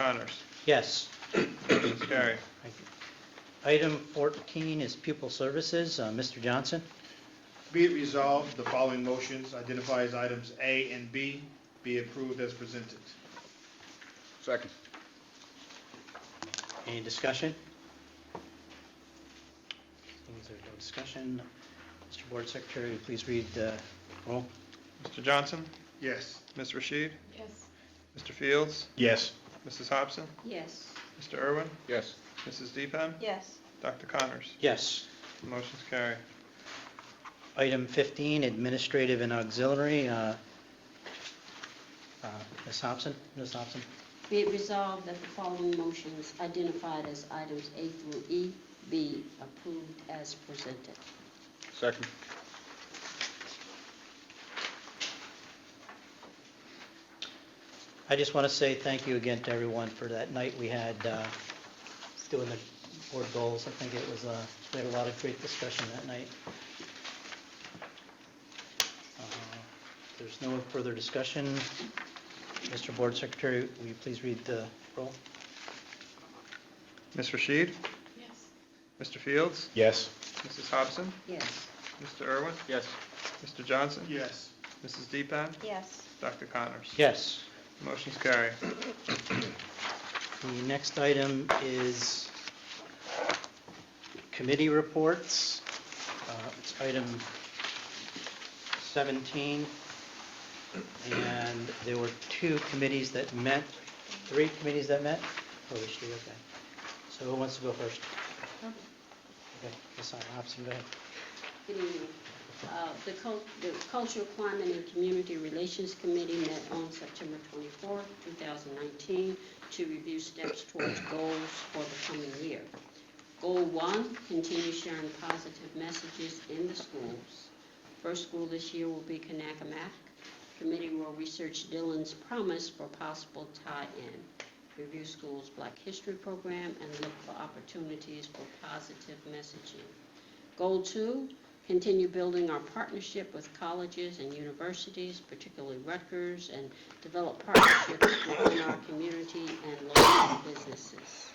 Connors. Yes. Motion's carried. Thank you. Item 14 is pupil services. Mr. Johnson? Be it resolved, the following motions identified as items A and B be approved as presented. Second. Any discussion? Seeing as there's no discussion, Mr. Board Secretary, will you please read the roll? Mr. Johnson? Yes. Ms. Rashid? Yes. Mr. Fields? Yes. Mrs. Hobson? Yes. Mr. Irwin? Yes. Mrs. Deepan? Yes. Dr. Connors. Yes. Motion's carried. Item 15, administrative and auxiliary. Ms. Hobson? Ms. Hobson? Be it resolved that the following motions identified as items A through E be approved as presented. Second. I just want to say thank you again to everyone for that night we had doing the board goals. I think it was, we had a lot of great discussion that night. If there's no further discussion, Mr. Board Secretary, will you please read the roll? Ms. Rashid? Yes. Mr. Fields? Yes. Mrs. Hobson? Yes. Mr. Irwin? Yes. Mr. Johnson? Yes. Mrs. Deepan? Yes. Dr. Connors. Yes. Motion's carried. The next item is committee reports. It's item 17. And there were three committees that met. Oh, is she? Okay. So who wants to go first? Okay, Ms. Hobson, go ahead. Good evening. The Cultural Climate and Community Relations Committee met on September 24, 2019 to review steps towards goals for the coming year. Goal 1, continue sharing positive messages in the schools. First school this year will be Kanakamak. Committee will research Dillon's promise for possible tie-in, review schools' Black History program, and look for opportunities for positive messaging. Goal 2, continue building our partnership with colleges and universities, particularly Rutgers, and develop partnerships within our community and local businesses.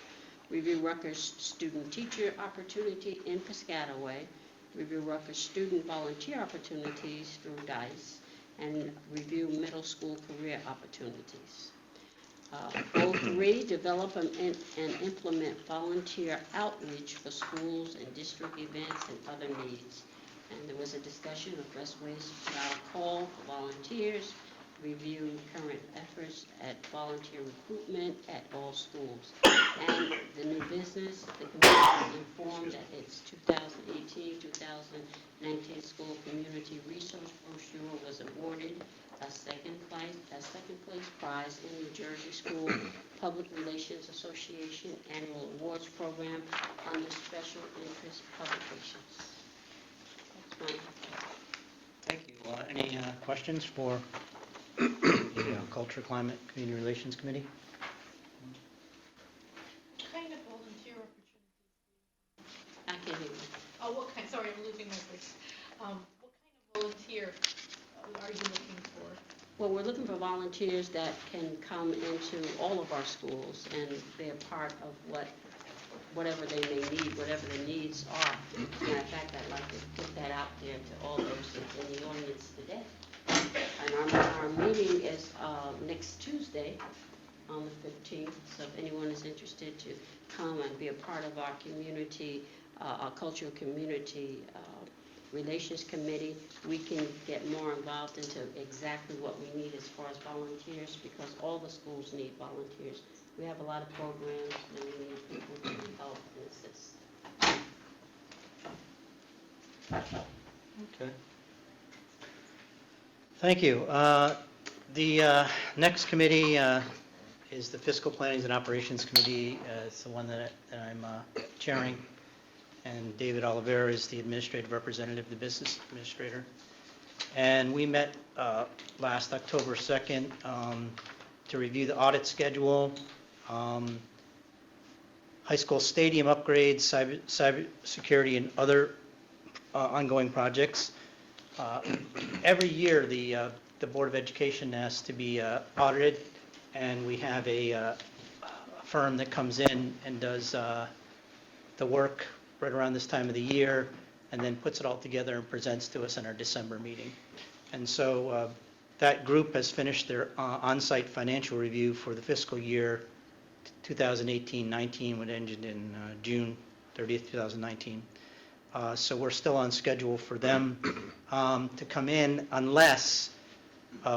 Review Rutgers student-teacher opportunity in Piscataway. Review Rutgers student volunteer opportunities through DICE, and review middle school career opportunities. Goal 3, develop and implement volunteer outreach for schools and district events and other needs. And there was a discussion of best ways to put out a call for volunteers, review current efforts at volunteer recruitment at all schools. And the new business, the committee was informed that its 2018-2019 school community resource brochure was awarded a second place prize in New Jersey School Public Relations Association Annual Awards Program under Special Interest Publications. That's my Thank you. Any questions for the Culture, Climate, Community Relations Committee? What kind of volunteer opportunities? I can't hear you. Oh, what kind, sorry, I'm losing my voice. What kind of volunteer are you looking for? Well, we're looking for volunteers that can come into all of our schools and be a part of whatever they may need, whatever the needs are. As a matter of fact, I'd like to put that out there to all those in the audience today. And our meeting is next Tuesday on the 15th, so if anyone is interested to come and be a part of our community, our cultural community Relations Committee, we can get more involved into exactly what we need as far as volunteers, because all the schools need volunteers. We have a lot of programs and we need people to help and assist. Okay. Thank you. The next committee is the Fiscal Plannings and Operations Committee. It's the one that I'm chairing. And David Oliveira is the administrative representative, the business administrator. And we met last October 2nd to review the audit schedule, high school stadium upgrades, cyber security, and other ongoing projects. Every year, the Board of Education has to be audited, and we have a firm that comes in and does the work right around this time of the year, and then puts it all together and presents to us in our December meeting. And so that group has finished their on-site financial review for the fiscal year 2018-19, which ended in June 30th, 2019. So we're still on schedule for them to come in, unless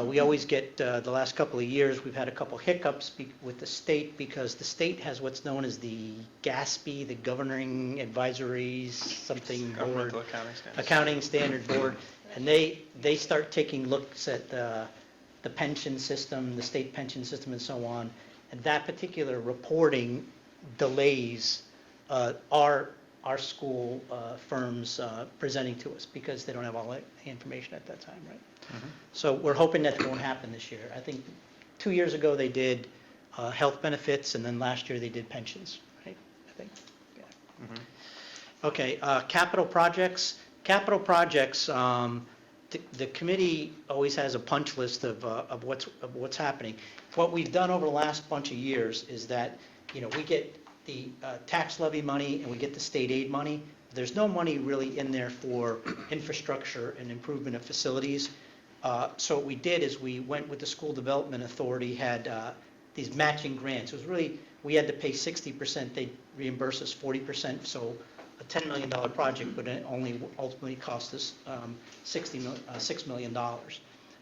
we always get, the last couple of years, we've had a couple hiccups with the state, because the state has what's known as the GASB, the Governing Advisory something board, Governmental Accounting Standards. Accounting Standard Board, and they start taking looks at the pension system, the state pension system and so on, and that particular reporting delays our school firms presenting to us, because they don't have all the information at that time, right? So we're hoping that won't happen this year. I think 2 years ago they did health benefits, and then last year they did pensions, right? I think, yeah. Okay, capital projects. Capital projects, the committee always has a punch list of what's happening. What we've done over the last bunch of years is that, we get the tax levy money and we get the state aid money. There's no money really in there for infrastructure and improvement of facilities. So what we did is we went with the School Development Authority, had these matching grants. It was really, we had to pay 60%, they reimburse us 40%, so a $10 million project, but it only ultimately cost us $6 million.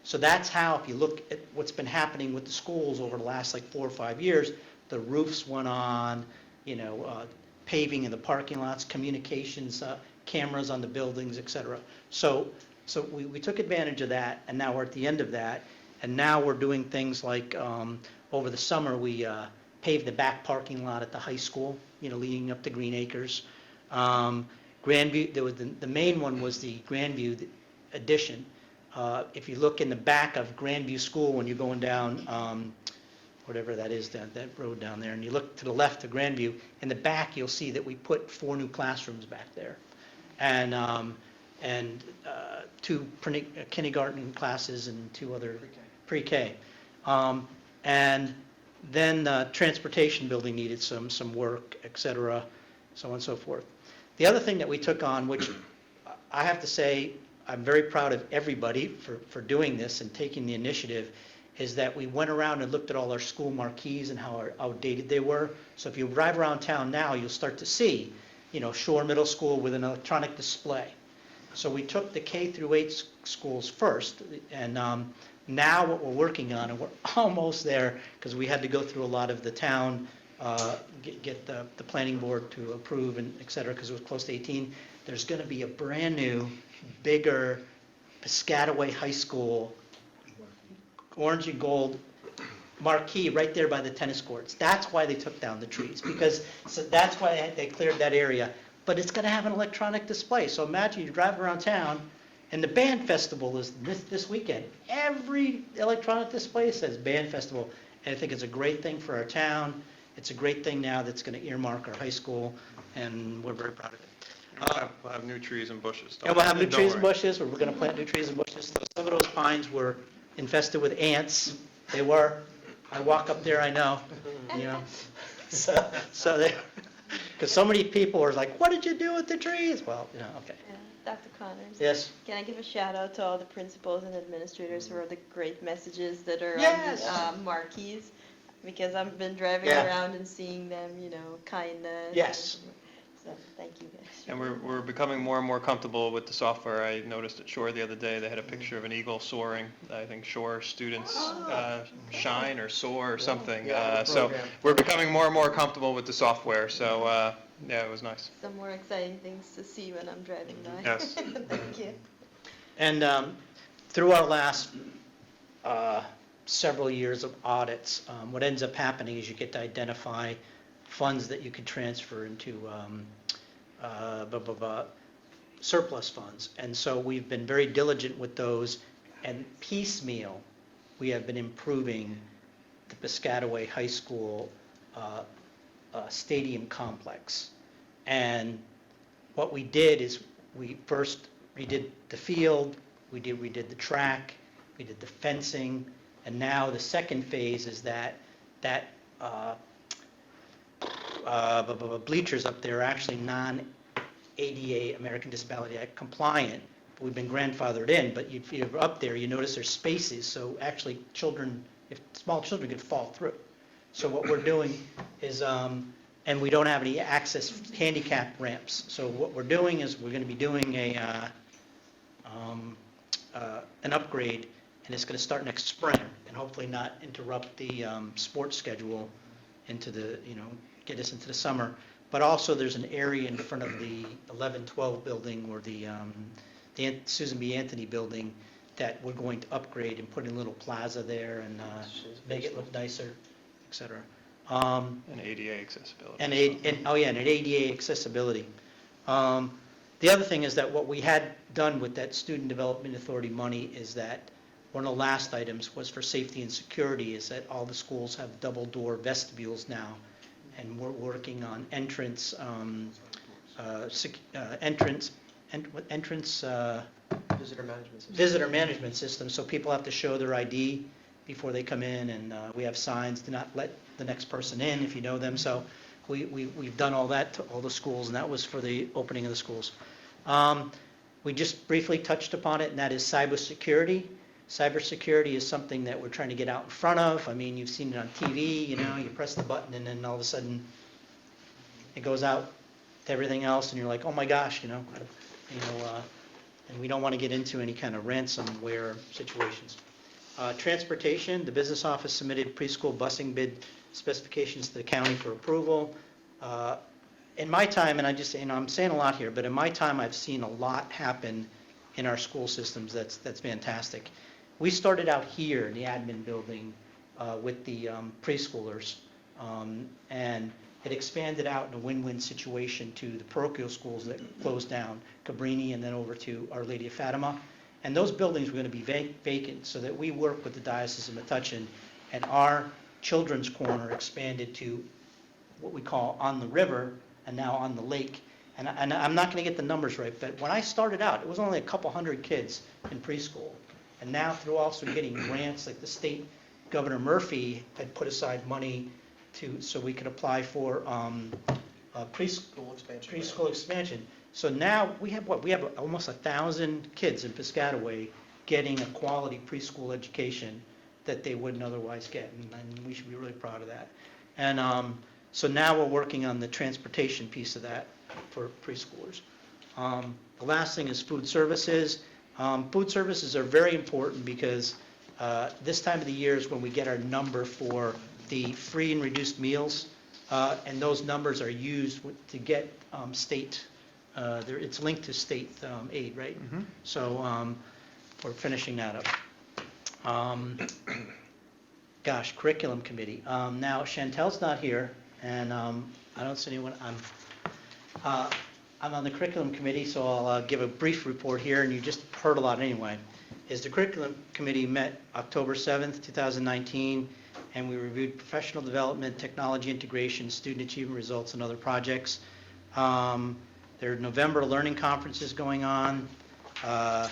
So that's how, if you look at what's been happening with the schools over the last like 4 or 5 years, the roofs went on, paving in the parking lots, communications, cameras on the buildings, et cetera. So we took advantage of that, and now we're at the end of that, and now we're doing things like, over the summer, we paved the back parking lot at the high school, leading up to Green Acres. Grandview, the main one was the Grandview addition. If you look in the back of Grandview School, when you're going down, whatever that is, that road down there, and you look to the left of Grandview, in the back you'll see that we put 4 new classrooms back there, and 2 kindergarten classes and 2 other pre-K. And then the transportation building needed some work, et cetera, so on and so forth. The other thing that we took on, which I have to say I'm very proud of everybody for doing this and taking the initiative, is that we went around and looked at all our school marquees and how outdated they were. So if you drive around town now, you'll start to see, Shore Middle School with an electronic display. So we took the K through 8 schools first, and now what we're working on, and we're almost there, because we had to go through a lot of the town, get the planning board to approve, and et cetera, because it was close to 18. There's going to be a brand new, bigger Piscataway High School orange and gold marquee right there by the tennis courts. That's why they took down the trees, because that's why they cleared that area. But it's going to have an electronic display. So imagine you drive around town, and the band festival is this weekend. Every electronic display says band festival, and I think it's a great thing for our town. It's a great thing now that's going to earmark our high school, and we're very proud of it. We'll have new trees and bushes. And we'll have new Don't trees and worry. bushes, we're going to plant new trees and bushes. So some of those pines were infested with ants. They were. I walk up there, I know. So they, because so many people are like, what did you do with the trees? Well, okay. Yeah, Dr. Connors? Yes? Can I give a shout out to all the principals and administrators for the great messages that are Yes. on the marquees? Because I've been driving Yeah. around and seeing them, kindness. Yes. So, thank you guys. And we're becoming more and more comfortable with the software. I noticed at Shore the other day, they had a picture of an eagle soaring. I think Shore students shine or soar or something. So we're becoming more and more comfortable with the software. So, yeah, it was nice. Some more exciting things to see when I'm driving by. Yes. Thank you. And through our last several years of audits, what ends up happening is you get to identify funds that you could transfer into surplus funds. And so we've been very diligent with those, and piecemeal, we have been improving the Piscataway High School stadium complex. And what we did is we first redid the field, we did the track, we did the fencing, and now the second phase is that bleachers up there are actually non-ADA, American Disability Act compliant. We've been grandfathered in, but if you're up there, you notice there's spaces, so actually children, if small children could fall through. So what we're doing is, and we don't have any access handicap ramps. So what we're doing is we're going to be doing an upgrade, and it's going to start next spring, and hopefully not interrupt the sports schedule into the, get us into the summer. But also, there's an area in front of the 11-12 building, or the Susan B. Anthony building, that we're going to upgrade and put in a little plaza there and make it look nicer, et cetera. And ADA accessibility. And ADA accessibility. The other thing is that what we had done with that Student Development Authority money is that one of the last items was for safety and security, is that all the schools have double door vestibules now, and we're working on entrance, visitor management system, so people have to show their ID before they come in, and we have signs, do not let the next person in if you know them. So we've done all that to all the schools, and that was for the opening of the schools. We just briefly touched upon it, and that is cybersecurity. Cybersecurity is something that we're trying to get out in front of. I mean, you've seen it on TV, you press the button, and then all of a sudden it goes out to everything else, and you're like, oh my gosh, and we don't want to get into any kind of ransomware situations. Transportation, the business office submitted preschool busing bid specifications to the county for approval. In my time, and I'm saying a lot here, but in my time, I've seen a lot happen in our school systems that's fantastic. We started out here in the admin building with the preschoolers, and it expanded out in a win-win situation to the parochial schools that closed down, Cabrini, and then over to Our Lady of Fatima. And those buildings were going to be vacant, so that we work with the Diocese of Metuchen, and our children's corner expanded to what we call On the River, and now On the Lake. And I'm not going to get the numbers right, but when I started out, it was only a couple hundred kids in preschool. And now, through also getting grants, like the state, Governor Murphy had put aside money so we could apply for preschool expansion. So now we have almost 1,000 kids in Piscataway getting a quality preschool education that they wouldn't otherwise get, and we should be really proud of that. And so now we're working on the transportation piece of that for preschoolers. The last thing is food services. Food services are very important because this time of the year is when we get our number for the free and reduced meals, and those numbers are used to get state, it's linked to state aid, right? Mm-hmm. So we're finishing that up. Curriculum committee. Now Chantel's not here, and I don't see anyone. I'm on the curriculum committee, so I'll give a brief report here, and you just heard a lot anyway. The curriculum committee met October 7th, 2019, and we reviewed professional development, technology integration, student achievement results, and other projects. There are November learning conferences going on. The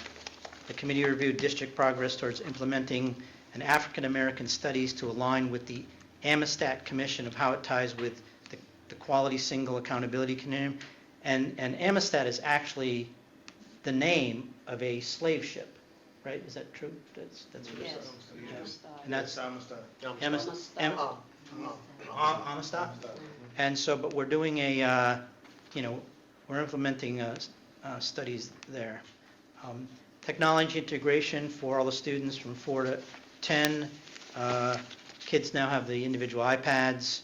committee reviewed district progress towards implementing an African American studies to align with the AMISTAT Commission of how it ties with the Quality Single Accountability Continuum. And AMISTAT is actually the name of a slave ship, right? Is that true? That's what it is. Yes. And that's Amistad. Amistad? And so, but we're doing we're implementing studies there. Technology integration for all the students from 4 to 10. Kids now have the individual iPads,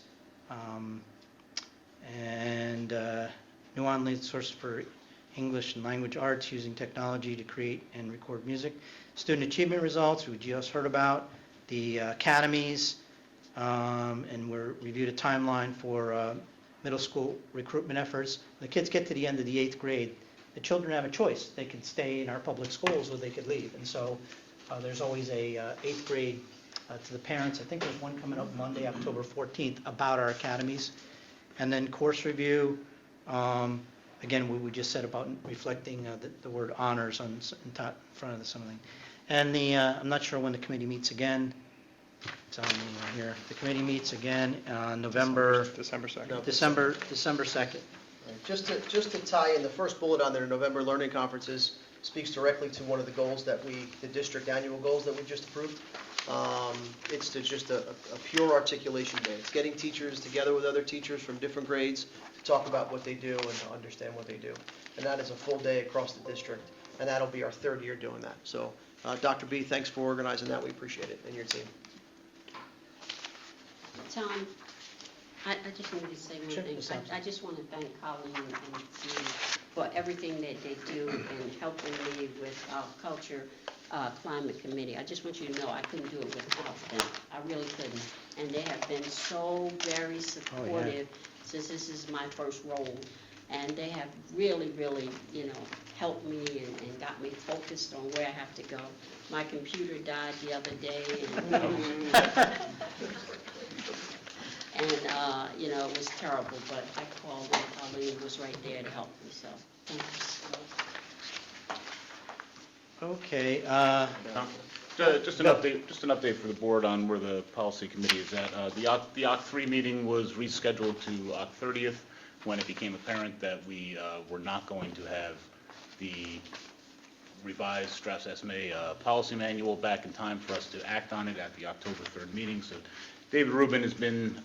and new online source for English and language arts using technology to create and record music. Student achievement results, we just heard about. The academies, and we're reviewed a timeline for middle school recruitment efforts. When the kids get to the end of the 8th grade, the children have a choice. They could stay in our public schools or they could leave. And so there's always a 8th grade to the parents. I think there's one coming up Monday, October 14th, about our academies. And then course review. Again, we just said about reflecting the word honors in front of something. And I'm not sure when the committee meets again. It's on here. The committee meets again on November, December 2nd. No. December 2nd. Right. Just to tie in, the first bullet on there, November Learning Conferences, speaks directly to one of the goals the district annual goals that we just approved. It's just a pure articulation day. It's getting teachers together with other teachers from different grades to talk about what they do and to understand what they do. And that is a full day across the district, and that'll be our third year doing that. So, Dr. B, thanks for organizing that. We appreciate it, and your team. Tom, I just wanted to say one Sure, thing. Ms. Thompson. I just want to thank Colleen and Judy for everything that they do in helping me with our culture climate committee. I just want you to know I couldn't do it without them. I really couldn't. And they have been so very supportive since this is my first role. And they have really, really, helped me and got me focused on where I have to go. My computer died the other day, and it was terrible, but I called and Colleen was right there to help me, so thank you. Okay, Just an update for the board on where the policy committee is at. The OCT 3 meeting was rescheduled to OCT 30th when it became apparent that we were not going to have the revised Strauss Esme policy manual back in time for us to act on it at the October 3rd meeting. So David Rubin has been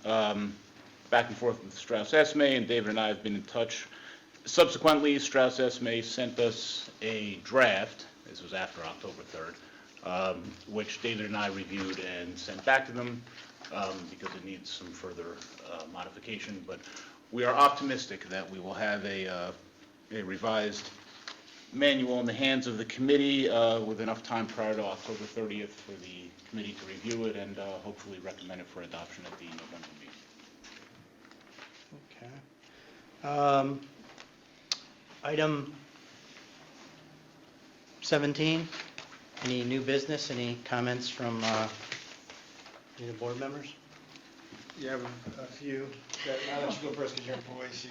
back and forth with Strauss Esme, and David and I have been in touch. Subsequently, Strauss Esme sent us a draft. This was after October 3rd, which David and I reviewed and sent back to them because it needs some further modification. But we are optimistic that we will have a revised manual in the hands of the committee with enough time prior to October 30th for the committee to review it and hopefully recommend it for adoption at the November meeting. okay. Item 17, any new business, any comments from any of the board members? You have a few. I'll let you go first because you're a voice.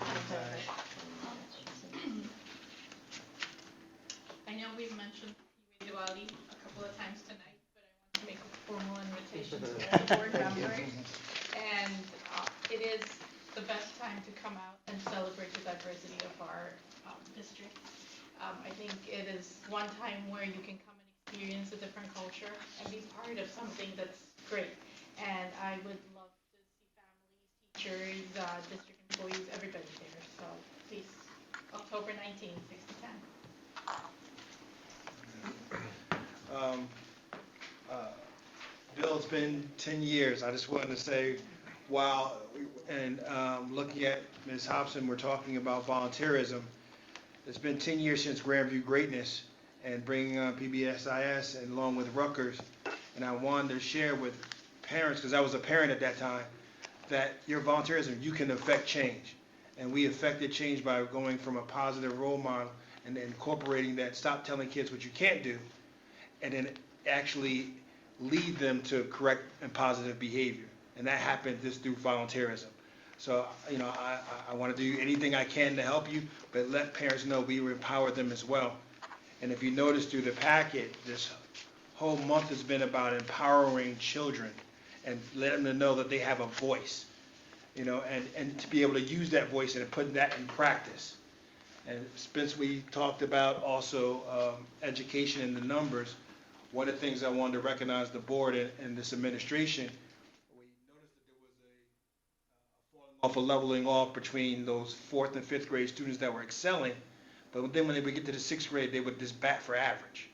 I know we've mentioned Iwe Diwali a couple of times tonight, but I want to make a formal invitation to all the board members. And it is the best time to come out and celebrate the diversity of our district. I think it is one time where you can come and experience a different culture and be part of something that's great. And I would love to see families, teachers, district employees, everybody there. So please, October 19th, 6 to 10. Bill, it's been 10 years. I just wanted to say, wow, and looking at Ms. Hobson, we're talking about volunteerism. It's been 10 years since Grandview Greatness and bringing PBSIS and along with Rutgers. And I wanted to share with parents, because I was a parent at that time, that your volunteerism, you can affect change. And we affected change by going from a positive role model and incorporating that, stop telling kids what you can't do, and then actually lead them to correct and positive behavior. And that happened just through volunteerism. So, I want to do anything I can to help you, but let parents know we empower them as well. And if you notice through the packet, this whole month has been about empowering children and letting them know that they have a voice, and to be able to use that voice and put that in practice. And since we talked about also education and the numbers, one of the things I wanted to recognize the board and this administration, we noticed that there was a falling off, a leveling off between those 4th and 5th grade students that were excelling, but then when they would get to the 6th grade, they would just bat for average.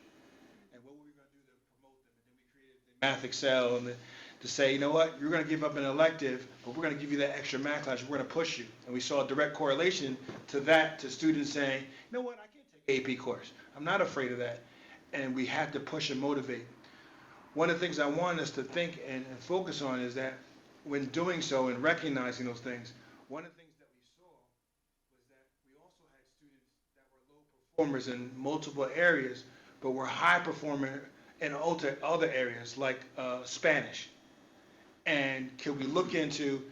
And what were we going to do to promote them? And then we created the Math Excel and to say, you know what, you're going to give up an elective, but we're going to give you that extra math class, we're going to push you. And we saw a direct correlation to that, to students saying, you know what, I can't take AP course. I'm not afraid of that. And we had to push and motivate. One of the things I want us to think and focus on is that when doing so and recognizing those things, one of the things that we saw was that we also had students that were low performers in multiple areas, but were high performer in other areas like Spanish. And can we look into,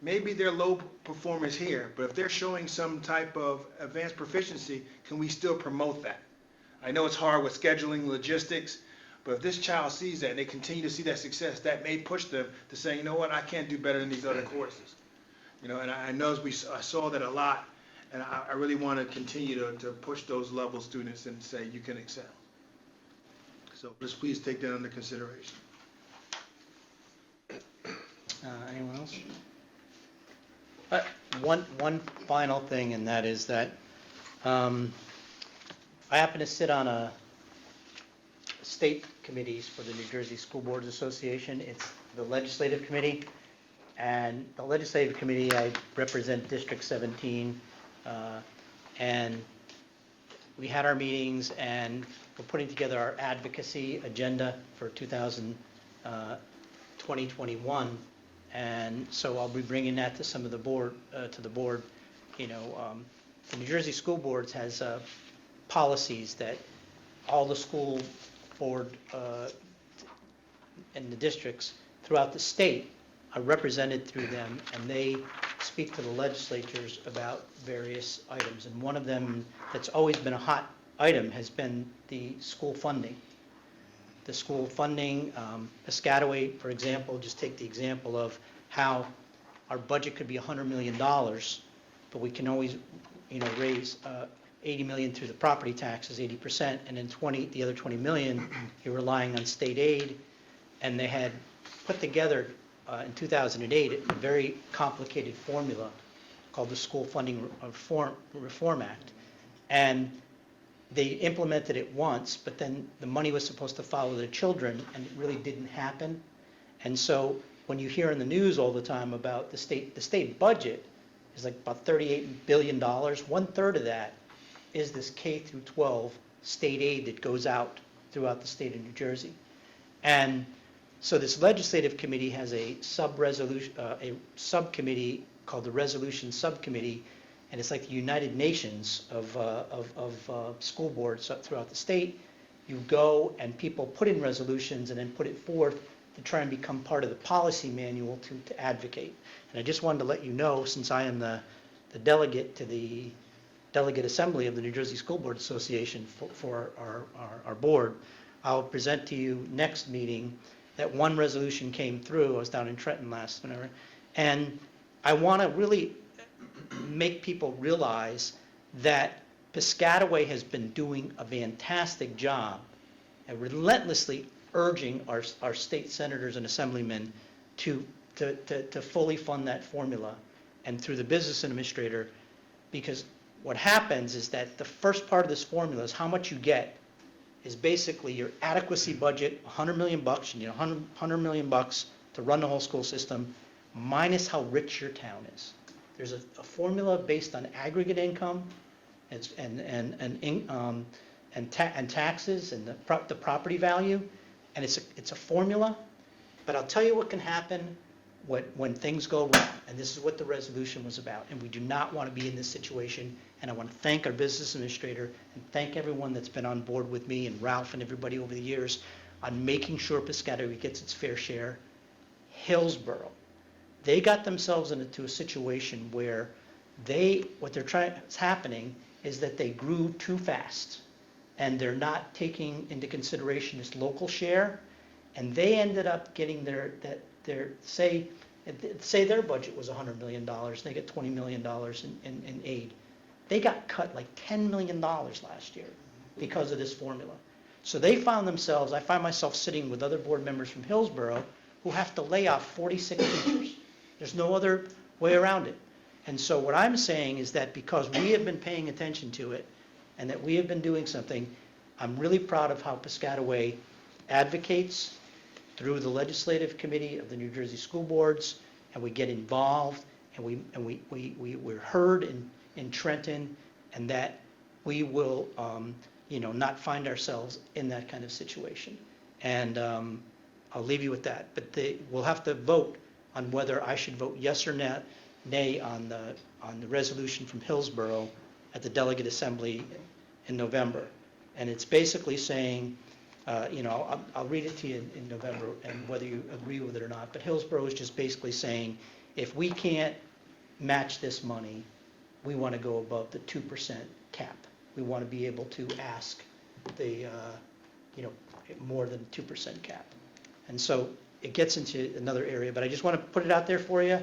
maybe they're low performers here, but if they're showing some type of advanced proficiency, can we still promote that? I know it's hard with scheduling, logistics, But if this child sees that and they continue to see that success, that may push them to say, you know what, I can't do better than these other courses. You know, and I know I saw that a lot, and I really want to continue to push those level students and say you can excel. So just please take that under consideration. Anyone else? One final thing, and that is that I happen to sit on a state committees for the New Jersey School Boards Association. It's the legislative committee, and the legislative committee, I represent District 17, and we had our meetings, and we're putting together our advocacy agenda for 2021, and so I'll be bringing that to some of the board, You know, the New Jersey School Boards has policies that all the school board and the districts throughout the state are represented through them, and they speak to the legislatures about various items. And one of them that's always been a hot item has been the school funding. The school funding, Piscataway, for example, just take the example of how our budget could be $100 million, but we can always, raise 80 million through the property taxes, 80%, and then the other 20 million, you're relying on state aid. And they had put together in 2008 a very complicated formula called the School Funding Reform Act. And they implemented it once, but then the money was supposed to follow the children, and it really didn't happen. And so when you hear in the news all the time about the state budget is like about $38 billion, 1/3 of that is this K through 12 state aid that goes out throughout the state of New Jersey. And so this legislative committee has a subcommittee called the Resolution Subcommittee, and it's like the United Nations of school boards throughout the state. You go and people put in resolutions and then put it forth to try and become part of the policy manual to advocate. And I just wanted to let you know, since I am the delegate to the Delegate Assembly of the New Jersey School Board Association for our board, I'll present to you next meeting that one resolution came through. I was down in Trenton last whenever, and I want to really make people realize that Piscataway has been doing a fantastic job at relentlessly urging our state senators and assemblymen to fully fund that formula, and through the business administrator, because what happens is that the first part of this formula is how much you get is basically your adequacy budget, $100 million, you need $100 million to run the whole school system, minus how rich your town is. There's a formula based on aggregate income and taxes and the property value, and it's a formula. But I'll tell you what can happen when things go wrong, and this is what the resolution was about, and we do not want to be in this situation. And I want to thank our business administrator and thank everyone that's been on board with me and Ralph and everybody over the years on making sure Piscataway gets its fair share. Hillsborough, they got themselves into a situation where what's happening is that they grew too fast, and they're not taking into consideration this local share, and they ended up getting say their budget was $100 million, and they get $20 million in aid. They got cut like $10 million last year because of this formula. So they found themselves, I find myself sitting with other board members from Hillsborough who have to lay off 46 teachers. There's no other way around it. And so what I'm saying is that because we have been paying attention to it and that we have been doing something, I'm really proud of how Piscataway advocates through the legislative committee of the New Jersey School Boards, and we get involved, and we're heard in Trenton, and that we will, not find ourselves in that kind of situation. And I'll leave you with that. But we'll have to vote on whether I should vote yes or nay on the resolution from Hillsborough at the Delegate Assembly in November. And it's basically saying, I'll read it to you in November and whether you agree with it or not. But Hillsborough is just basically saying, if we can't match this money, we want to go above the 2% cap. We want to be able to ask the, more than 2% cap. And so it gets into another area, but I just want to put it out there for you.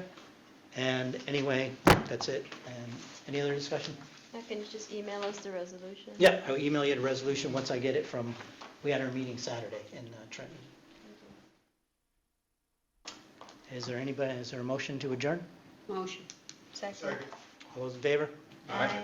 And anyway, that's it. And any other discussion? Now, can you just email us the resolution? Yeah, I'll email you the resolution once I get it from, we had our meeting Saturday in Trenton. Is there a motion to adjourn? Motion. Second. All those in favor? Aye.